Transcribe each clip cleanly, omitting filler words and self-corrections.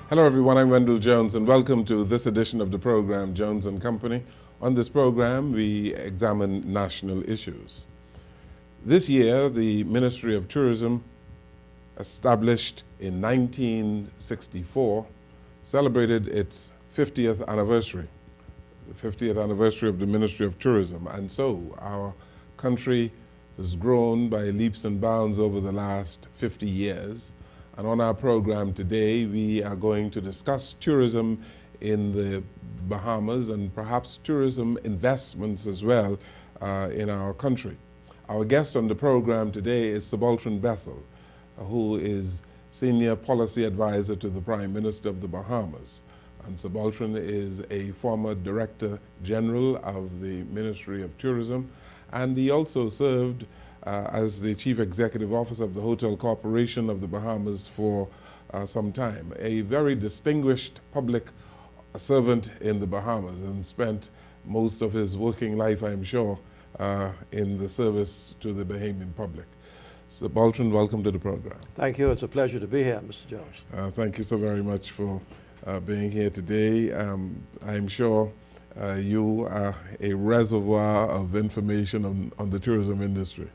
Hello everyone, I'm Wendell Jones and welcome to this edition of the program Jones and Company. On this program we examine national issues. This year the Ministry of Tourism, established in 1964, celebrated its 50th anniversary, the 50th anniversary of the Ministry of Tourism, and so our country has grown by leaps and bounds over the last 50 years. And on our program today, we are going to discuss tourism in the Bahamas and perhaps tourism investments as well in our country. Our guest on the program today is Sir Baltron Bethel, who is Senior Policy Advisor to the Prime Minister of the Bahamas. And Sir Baltron is a former Director General of the Ministry of Tourism, and he also served as the Chief Executive Officer of the Hotel Corporation of the Bahamas for some time. A very distinguished public servant in the Bahamas, and spent most of his working life, I'm sure, in the service to the Bahamian public. So Baltron, welcome to the program. Thank you. It's a pleasure to be here, Mr. Jones. Thank you so very much for being here today. I'm sure you are a reservoir of information on the tourism industry.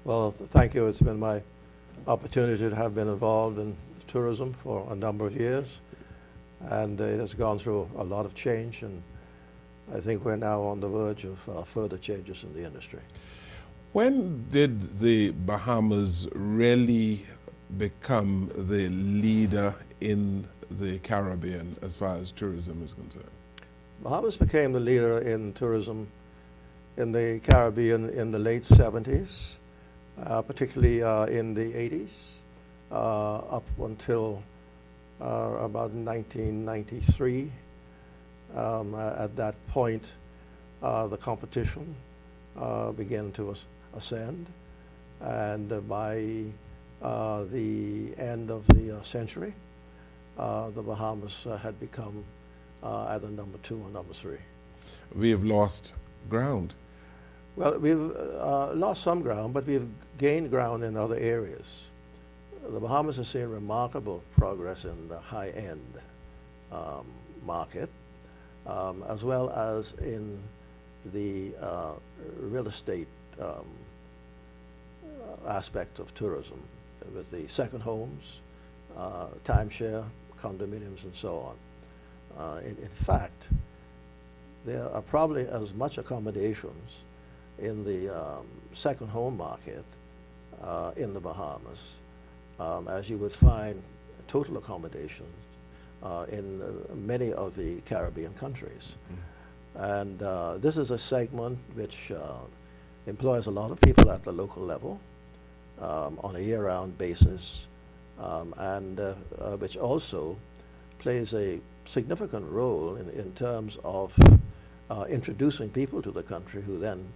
Well, thank you. It's been my opportunity to have been involved in tourism for a number of years, and it has gone through a lot of change, and I think we're now on the verge of further changes in the industry. When did the Bahamas really become the leader in the Caribbean as far as tourism is concerned? Bahamas became the leader in tourism in the Caribbean in the late 70s, particularly in the 80s, up until about 1993. At that point, the competition began to ascend, and by the end of the century, the Bahamas had become either number 2 or number 3. We have lost ground. Well, we've lost some ground, but we've gained ground in other areas. The Bahamas has seen remarkable progress in the high-end market, as well as in the real estate aspect of tourism, with the second homes, timeshare, condominiums, and so on. In fact, there are probably as much accommodations in the second home market in the Bahamas as you would find total accommodations in many of the Caribbean countries. And this is a segment which employs a lot of people at the local level on a year-round basis, and which also plays a significant role in terms of introducing people to the country who then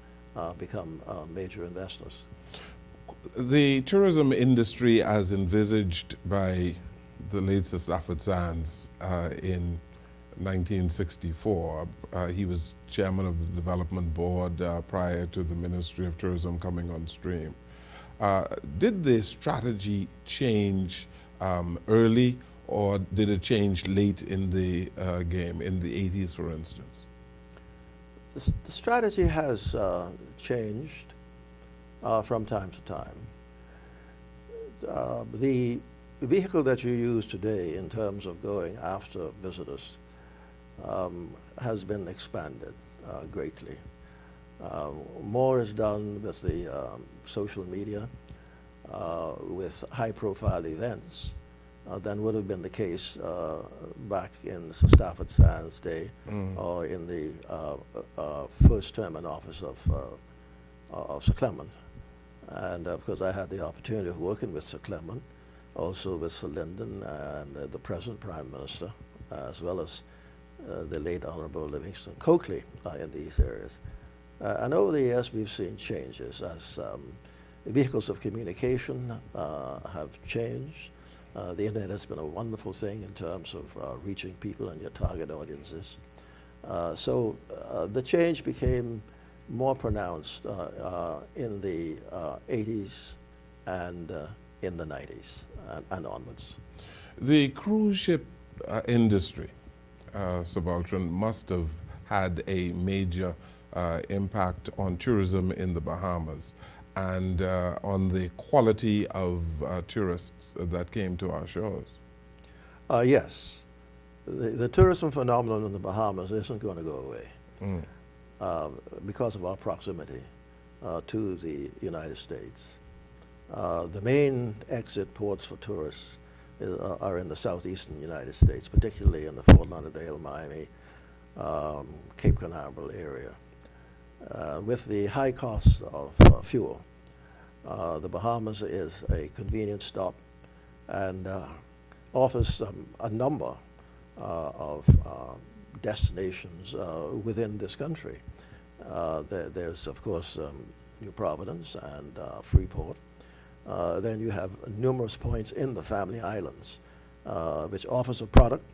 become major investors. The tourism industry, as envisaged by the late Sir Stafford Sands in 1964, he was chairman of the development board prior to the Ministry of Tourism coming on stream. Did the strategy change early, or did it change late in the game, in the 80s, for instance? The strategy has changed from time to time. The vehicle that you use today in terms of going after visitors has been expanded greatly. More is done with the social media, with high-profile events, than would have been the case back in Sir Stafford Sands' day, or in the first term in office of Sir Clement. And of course, I had the opportunity of working with Sir Clement, also with Sir Lyndon and the present Prime Minister, as well as the late Honorable Livingston Coakley in these areas. And over the years, we've seen changes as vehicles of communication have changed. The internet has been a wonderful thing in terms of reaching people and your target audiences. So the change became more pronounced in the 80s and in the 90s and onwards. The cruise ship industry, Sir Baltron, must have had a major impact on tourism in the Bahamas and on the quality of tourists that came to our shores. Yes. The tourism phenomenon in the Bahamas isn't going to go away because of our proximity to the United States. The main exit ports for tourists are in the southeastern United States, particularly in the Fort Lauderdale, Miami, Cape Canaveral area. With the high cost of fuel, the Bahamas is a convenient stop and offers a number of destinations within this country. There's, of course, New Providence and Freeport. Then you have numerous points in the Family Islands, which offers a product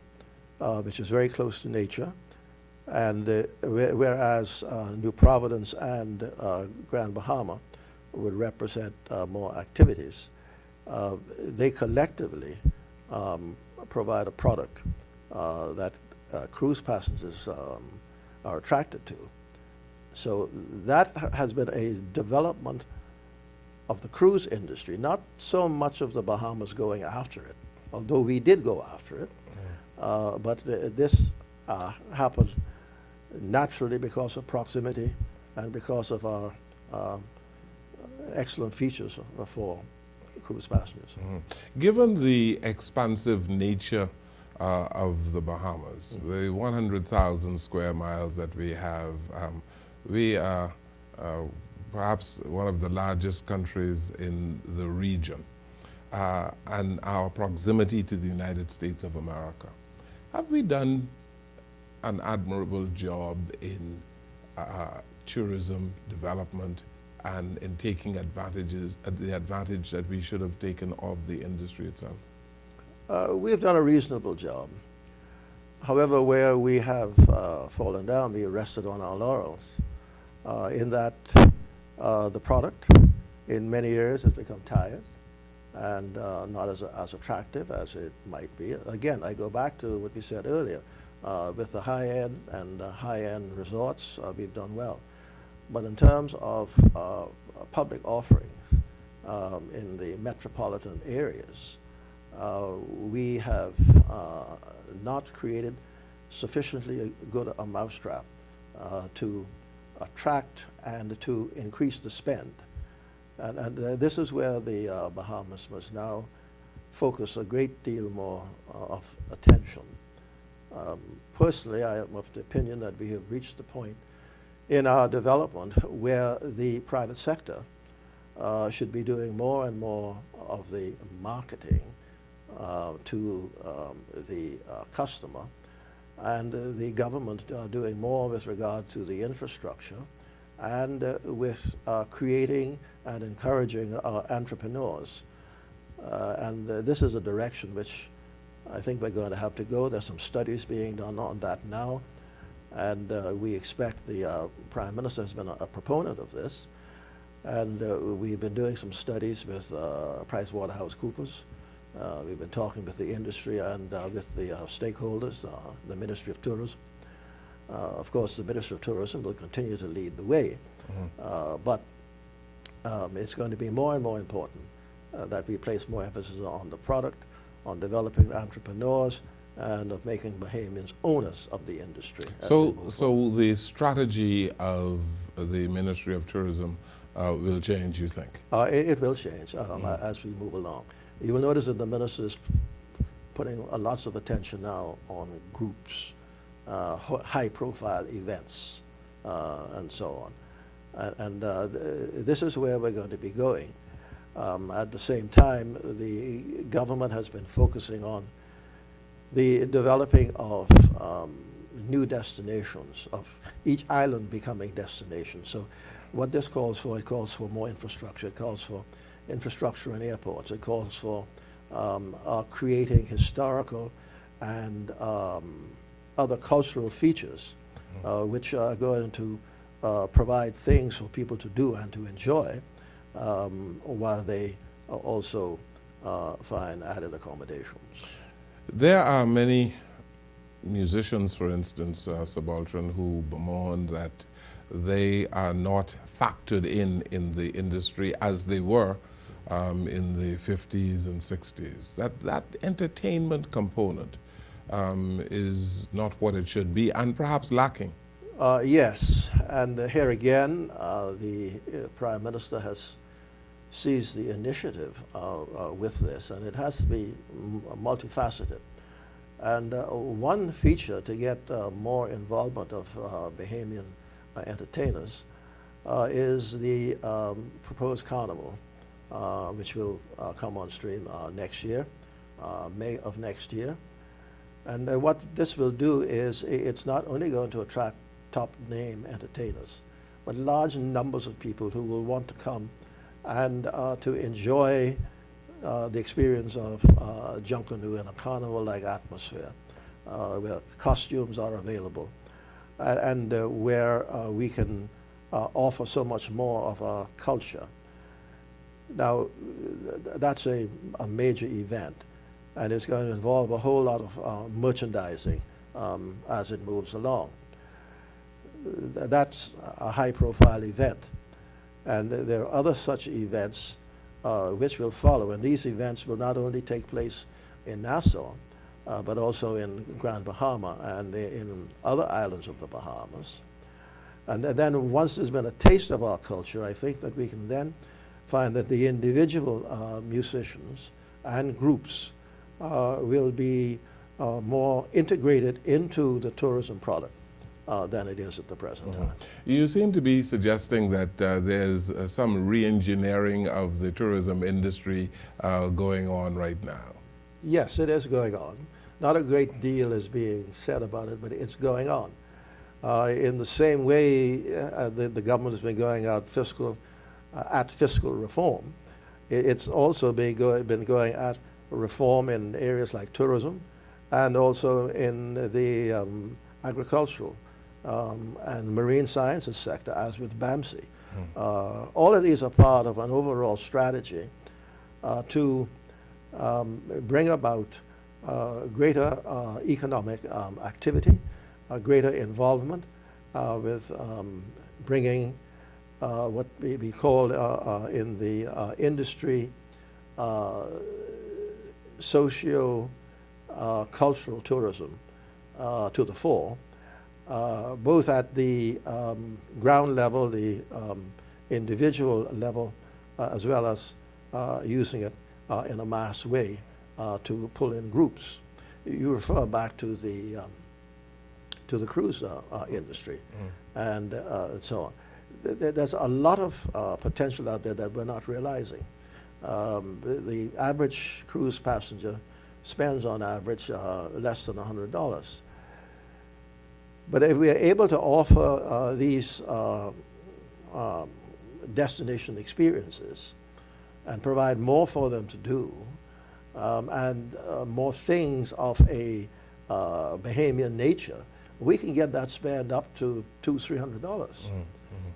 which is very close to nature. And whereas New Providence and Grand Bahama would represent more activities, they collectively provide a product that cruise passengers are attracted to. So that has been a development of the cruise industry, not so much of the Bahamas going after it, although we did go after it. But this happened naturally because of proximity and because of our excellent features for cruise passengers. Given the expansive nature of the Bahamas, the 100,000 square miles that we have, we are perhaps one of the largest countries in the region, and our proximity to the United States of America. Have we done an admirable job in tourism development and in taking the advantage that we should have taken of the industry itself? We have done a reasonable job. However, where we have fallen down, we rested on our laurels in that the product in many areas has become tired and not as attractive as it might be. Again, I go back to what we said earlier. With the high-end and high-end resorts, we've done well. But in terms of public offerings in the metropolitan areas, we have not created sufficiently good a mousetrap to attract and to increase the spend. And this is where the Bahamas must now focus a great deal more of attention. Personally, I am of the opinion that we have reached the point in our development where the private sector should be doing more and more of the marketing to the customer, and the government doing more with regard to the infrastructure and with creating and encouraging our entrepreneurs. And this is a direction which I think we're going to have to go. There's some studies being done on that now, and we expect the Prime Minister has been a proponent of this, and we've been doing some studies with PricewaterhouseCoopers. We've been talking with the industry and with the stakeholders, the Ministry of Tourism. Of course, the Ministry of Tourism will continue to lead the way, but it's going to be more and more important that we place more emphasis on the product, on developing entrepreneurs, and of making Bahamians owners of the industry. So the strategy of the Ministry of Tourism will change, you think? It will change as we move along. You will notice that the minister is putting lots of attention now on groups, high-profile events, and so on. And this is where we're going to be going. At the same time, the government has been focusing on the developing of new destinations, of each island becoming destinations. So what this calls for, it calls for more infrastructure. It calls for infrastructure in airports. It calls for creating historical and other cultural features which are going to provide things for people to do and to enjoy while they also find added accommodations. There are many musicians, for instance, Sir Baltron, who bemoan that they are not factored in the industry as they were in the 50s and 60s. That entertainment component is not what it should be, and perhaps lacking. Yes, and here again, the Prime Minister has seized the initiative with this, and it has to be multifaceted. And one feature to get more involvement of Bahamian entertainers is the proposed carnival, which will come on stream next year, May of next year. And what this will do is it's not only going to attract top name entertainers, but large numbers of people who will want to come and to enjoy the experience of Junkanoo in a carnival-like atmosphere, where costumes are available, and where we can offer so much more of our culture. Now, that's a major event, and it's going to involve a whole lot of merchandising as it moves along. That's a high-profile event, and there are other such events which will follow, and these events will not only take place in Nassau, but also in Grand Bahama and in other islands of the Bahamas. And then once there's been a taste of our culture, I think that we can then find that the individual musicians and groups will be more integrated into the tourism product than it is at the present time. You seem to be suggesting that there's some re-engineering of the tourism industry going on right now. Yes, it is going on. Not a great deal is being said about it, but it's going on. In the same way the government has been going out at fiscal reform, it's also been going at reform in areas like tourism and also in the agricultural and marine sciences sector, as with BAMSI. All of these are part of an overall strategy to bring about greater economic activity, greater involvement with bringing what we call in the industry socio-cultural tourism to the fore, both at the ground level, the individual level, as well as using it in a mass way to pull in groups. You refer back to the cruise industry and so on. There's a lot of potential out there that we're not realizing. The average cruise passenger spends on average less than $100. But if we are able to offer these destination experiences and provide more for them to do, and more things of a Bahamian nature, we can get that spend up to $200-300,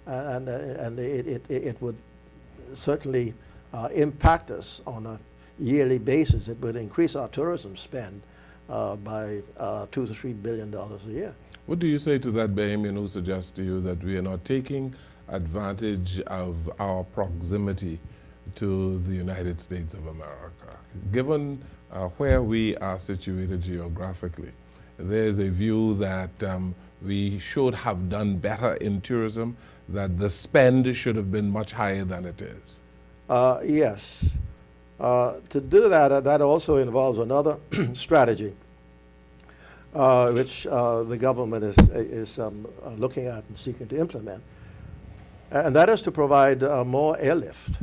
and it would certainly impact us on a yearly basis. It would increase our tourism spend by $2 to $3 billion a year. What do you say to that Bahamian who suggests to you that we are not taking advantage of our proximity to the United States of America? Given where we are situated geographically, there's a view that we should have done better in tourism, that the spend should have been much higher than it is. Yes. To do that, that also involves another strategy, which the government is looking at and seeking to implement, and that is to provide more airlift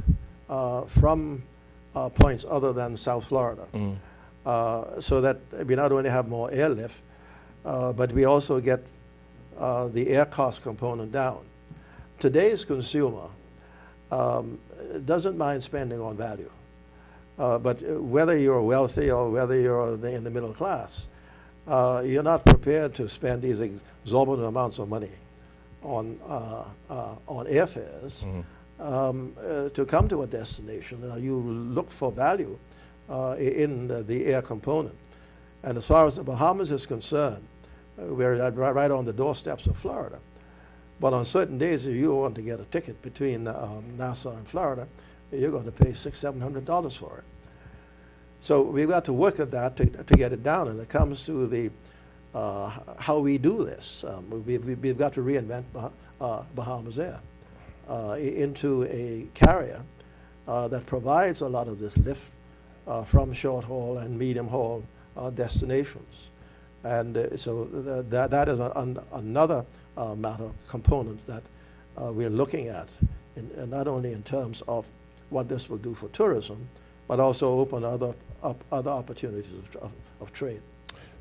from points other than South Florida, so that we not only have more airlift, but we also get the air cost component down. Today's consumer doesn't mind spending on value, but whether you're wealthy or whether you're in the middle class, you're not prepared to spend these exorbitant amounts of money on airfares to come to a destination. You look for value in the air component. And as far as the Bahamas is concerned, we're right on the doorsteps of Florida. But on certain days, if you want to get a ticket between Nassau and Florida, you're going to pay $600–700 for it. So we've got to work at that to get it down. And it comes to the how we do this. We've got to reinvent Bahamas Air into a carrier that provides a lot of this lift from short haul and medium haul destinations. And so that is another matter component that we're looking at, not only in terms of what this will do for tourism, but also open other opportunities of trade.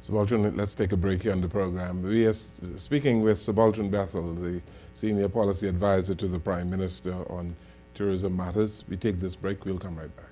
Sir Baltron, let's take a break here on the program. We are speaking with Sir Baltron Bethel, the Senior Policy Advisor to the Prime Minister on tourism matters. We take this break, we'll come right back.